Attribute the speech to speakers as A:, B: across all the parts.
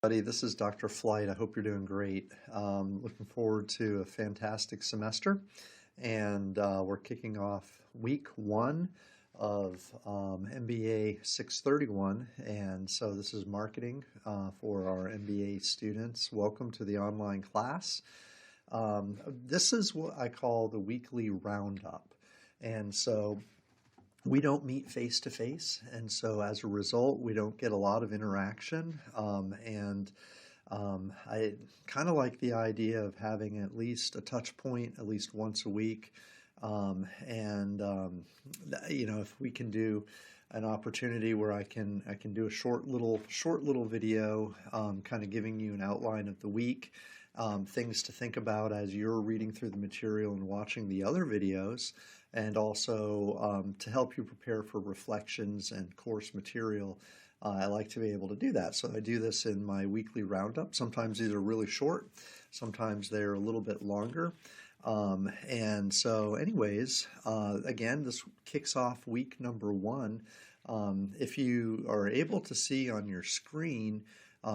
A: Buddy, this is Dr. Flight. I hope you're doing great. Looking forward to a fantastic semester, and we're kicking off week one of MBA 631, and so this is marketing for our MBA students. Welcome to the online class. This is what I call the weekly roundup, and so we don't meet face to face, and so as a result, we don't get a lot of interaction. I kind of like the idea of having at least a touch point at least once a week. If we can do an opportunity where I can do a short little video, kind of giving you an outline of the week, things to think about as you're reading through the material and watching the other videos, and also to help you prepare for reflections and course material. I like to be able to do that. So I do this in my weekly roundup. Sometimes these are really short, sometimes they're a little bit longer. Again, this kicks off week number one. If you are able to see on your screen,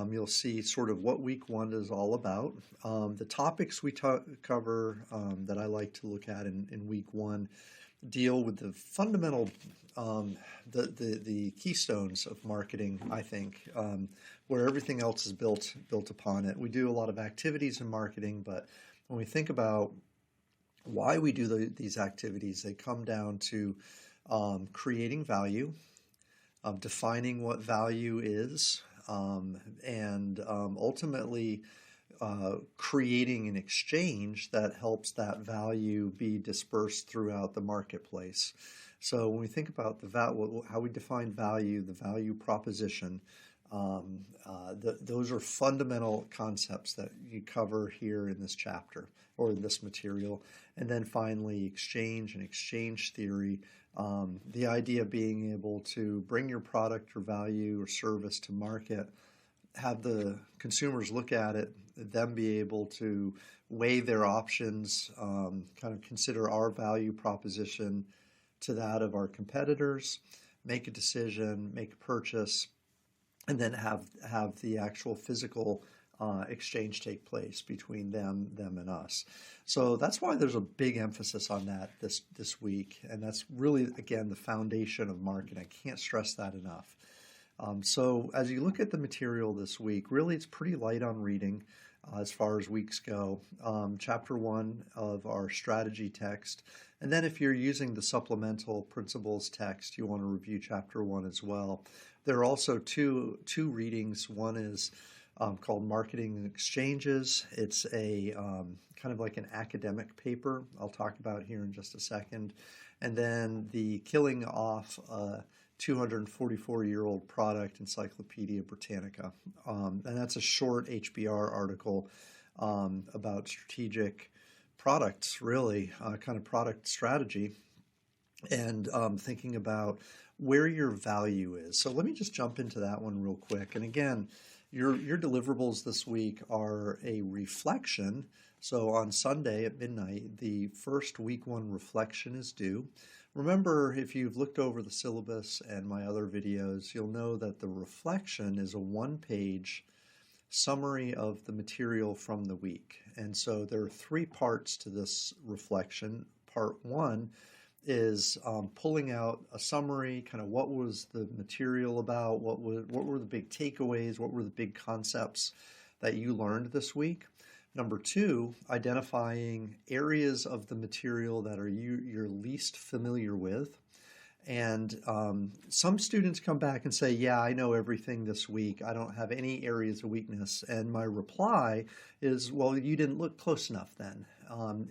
A: you'll see sort of what week one is all about. The topics we cover that I like to look at in week one deal with the fundamental, the keystones of marketing, I think, where everything else is built upon it. We do a lot of activities in marketing, but when we think about why we do these activities, they come down to creating value, defining what value is, and ultimately creating an exchange that helps that value be dispersed throughout the marketplace. So when we think about how we define value, the value proposition, those are fundamental concepts that you cover here in this chapter or in this material. And then finally, exchange and exchange theory. The idea of being able to bring your product or value or service to market, have the consumers look at it, them be able to weigh their options, kind of consider our value proposition to that of our competitors, make a decision, make a purchase, and then have the actual physical exchange take place between them and us. So that's why there's a big emphasis on that this week, and that's really, again, the foundation of marketing. I can't stress that enough. So as you look at the material this week, really it's pretty light on reading as far as weeks go. Chapter 1 of our strategy text, and then if you're using the supplemental principles text, you want to review chapter 1 as well. There are also two readings. One is called Marketing and Exchanges. It's a kind of like an academic paper I'll talk about here in just a second. And then the Killing Off 244-year-old product, Encyclopedia Britannica. And that's a short HBR article about strategic products, really, kind of product strategy, and thinking about where your value is. So let me just jump into that one real quick. And again, your deliverables this week are a reflection. So on Sunday at midnight, the first week one reflection is due. Remember, if you've looked over the syllabus and my other videos, you'll know that the reflection is a one-page summary of the material from the week. And so there are three parts to this reflection. Part one is pulling out a summary, kind of what was the material about, what were the big takeaways, what were the big concepts that you learned this week. Number two, identifying areas of the material that you're least familiar with. And some students come back and say, yeah, I know everything this week. I don't have any areas of weakness. And my reply is, well, you didn't look close enough then.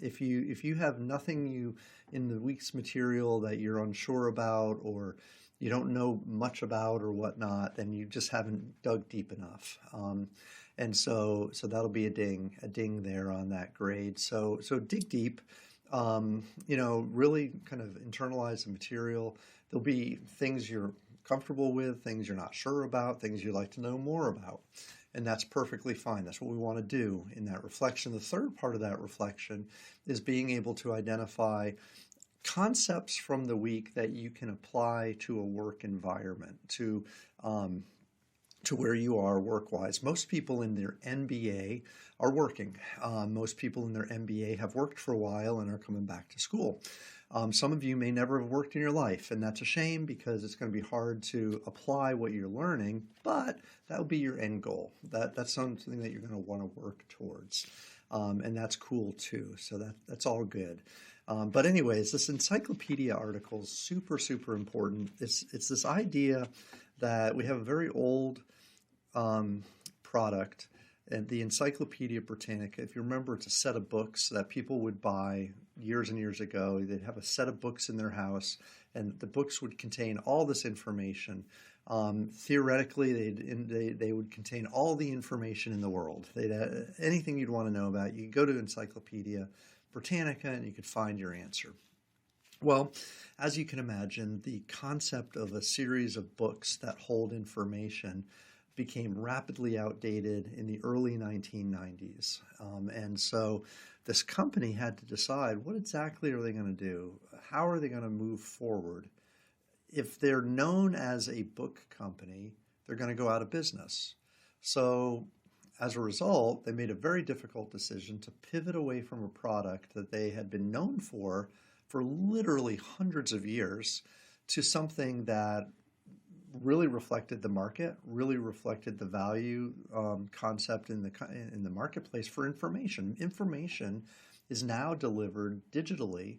A: If you have nothing in the week's material that you're unsure about, or you don't know much about or whatnot, then you just haven't dug deep enough. And so that'll be a ding there on that grade. So dig deep. Really kind of internalize the material. There'll be things you're comfortable with, things you're not sure about, things you'd like to know more about. And that's perfectly fine. That's what we want to do in that reflection. The third part of that reflection is being able to identify concepts from the week that you can apply to a work environment, to to where you are work-wise. Most people in their MBA are working. Most people in their MBA have worked for a while and are coming back to school. Some of you may never have worked in your life, and that's a shame because it's going to be hard to apply what you're learning, but that will be your end goal. That's something that you're going to want to work towards, and that's cool too. So that's all good. But anyways, this encyclopedia article is super, super important. It's this idea that we have a very old product, and the Encyclopedia Britannica. If you remember, it's a set of books that people would buy years and years ago. They'd have a set of books in their house, and the books would contain all this information. Theoretically, they would contain all the information in the world. Anything you'd want to know about, you could go to Encyclopedia Britannica and you could find your answer. Well, as you can imagine, the concept of a series of books that hold information became rapidly outdated in the early 1990s. And so this company had to decide, what exactly are they going to do? How are they going to move forward? If they're known as a book company, they're going to go out of business. So as a result, they made a very difficult decision to pivot away from a product that they had been known for literally hundreds of years to something that really reflected the market, really reflected the value concept in the marketplace for information. Information is now delivered digitally,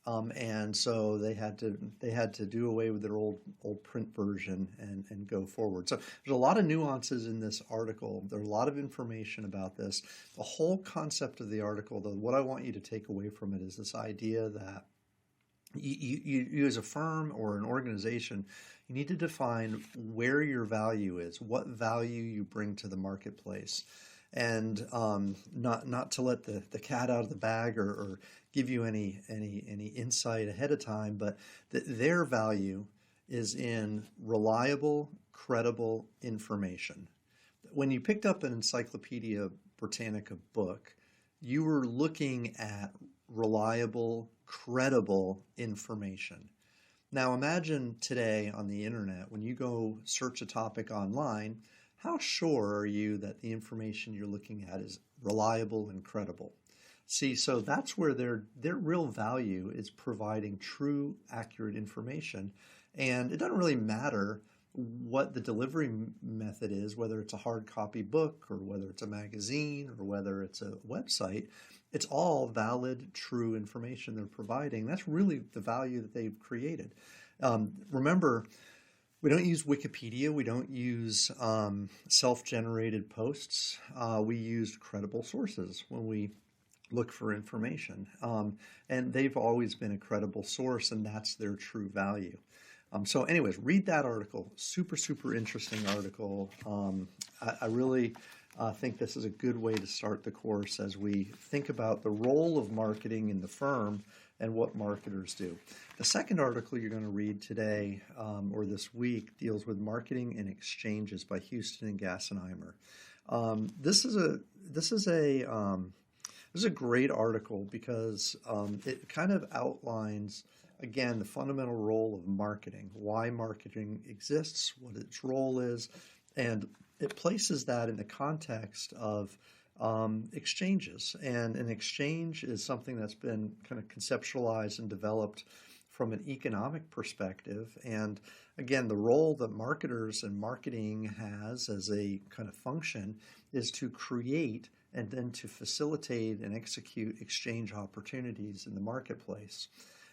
A: and so they had to do away with their old print version and go forward. So there's a lot of nuances in this article. There's a lot of information about this. The whole concept of the article, though, what I want you to take away from it is this idea that you as a firm or an organization, you need to define where your value is, what value you bring to the marketplace, and not to let the cat out of the bag or give you any insight ahead of time, but their value is in reliable, credible information. When you picked up an Encyclopedia Britannica book, you were looking at reliable, credible information. Now imagine today on the internet, when you go search a topic online, how sure are you that the information you're looking at is reliable and credible? See, so that's where their real value is providing true, accurate information. And it doesn't really matter what the delivery method is, whether it's a hard copy book or whether it's a magazine or whether it's a website. It's all valid, true information they're providing. That's really the value that they've created. Remember, we don't use Wikipedia. We don't use self-generated posts. We use credible sources when we look for information. And they've always been a credible source, and that's their true value. So anyways, read that article. Super, super interesting article. I really think this is a good way to start the course as we think about the role of marketing in the firm and what marketers do. The second article you're going to read today or this week deals with Marketing and Exchanges by Houston and Gassenheimer. This is a great article because it kind of outlines, again, the fundamental role of marketing, why marketing exists, what its role is, and it places that in the context of exchanges. And an exchange is something that's been kind of conceptualized and developed from an economic perspective. And again, the role that marketers and marketing has as a kind of function is to create and then to facilitate and execute exchange opportunities in the marketplace.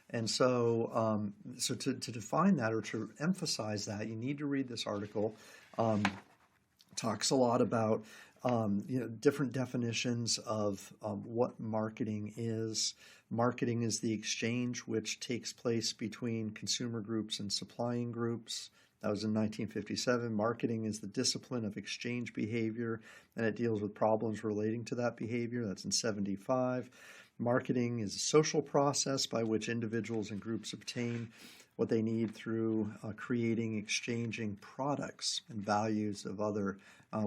A: And so, to define that or to emphasize that, you need to read this article. Talks a lot about different definitions of what marketing is. Marketing is the exchange which takes place between consumer groups and supplying groups. That was in 1957. Marketing is the discipline of exchange behavior, and it deals with problems relating to that behavior. That's in 75. Marketing is a social process by which individuals and groups obtain what they need through creating, exchanging products and values of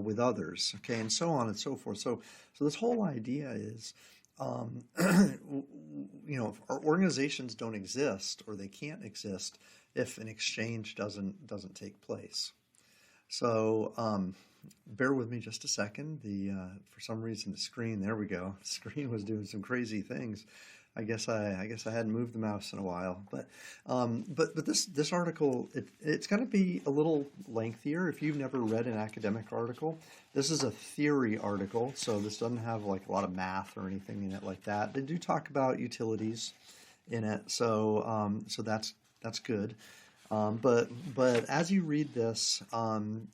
A: with others, okay, and so on and so forth. So this whole idea is, if our organizations don't exist or they can't exist if an exchange doesn't take place. So bear with me just a second. For some reason the screen, there we go. The screen was doing some crazy things. I guess I hadn't moved the mouse in a while. But this article, it's going to be a little lengthier if you've never read an academic article. This is a theory article, so this doesn't have like a lot of math or anything in it like that. They do talk about utilities in it, so that's good. But as you read this,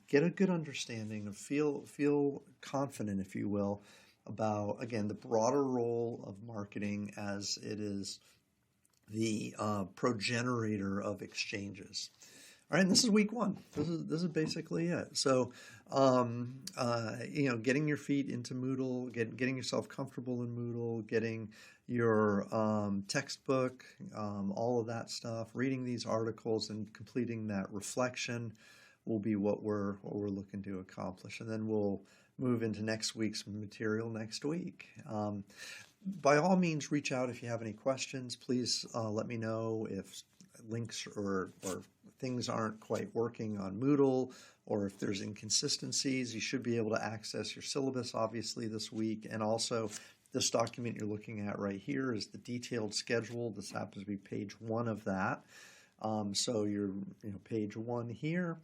A: get a good understanding of feel confident, if you will, about again the broader role of marketing as it is the progenerator of exchanges. All right, and this is week one. This is basically it. So, getting your feet into Moodle, getting yourself comfortable in Moodle, getting your textbook, all of that stuff, reading these articles, and completing that reflection will be what we're looking to accomplish, and then we'll move into next week's material next week. By all means, reach out if you have any questions. Please let me know if links or things aren't quite working on Moodle, or if there's inconsistencies. You should be able to access your syllabus, obviously, this week. And also, this document you're looking at right here is the detailed schedule. This happens to be page 1 of that. So you're page 1 here.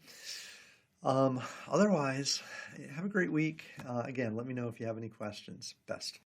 A: Otherwise, have a great week. Again, let me know if you have any questions. Best.